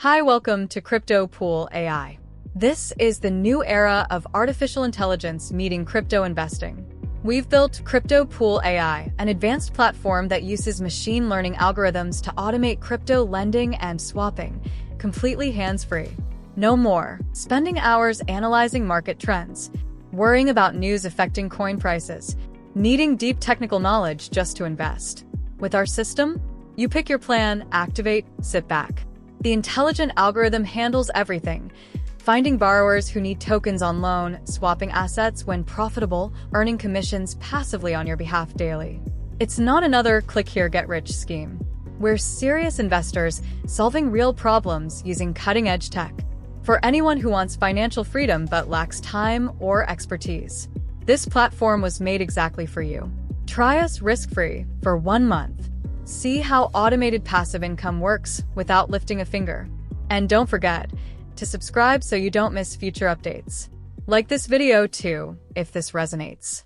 Hi, welcome to Crypto Pool AI. This is the new era of artificial intelligence meeting crypto investing. We've built Crypto Pool AI, an advanced platform that uses machine learning algorithms to automate crypto lending and swapping, completely hands-free. No more spending hours analyzing market trends, worrying about news affecting coin prices, needing deep technical knowledge just to invest. With our system, you pick your plan, activate, sit back. The intelligent algorithm handles everything, finding borrowers who need tokens on loan, swapping assets when profitable, earning commissions passively on your behalf daily. It's not another click here, get rich scheme. We're serious investors solving real problems using cutting-edge tech. For anyone who wants financial freedom but lacks time or expertise, this platform was made exactly for you. Try us risk-free for 1 month. See how automated passive income works without lifting a finger. And don't forget to subscribe so you don't miss future updates. Like this video too, if this resonates.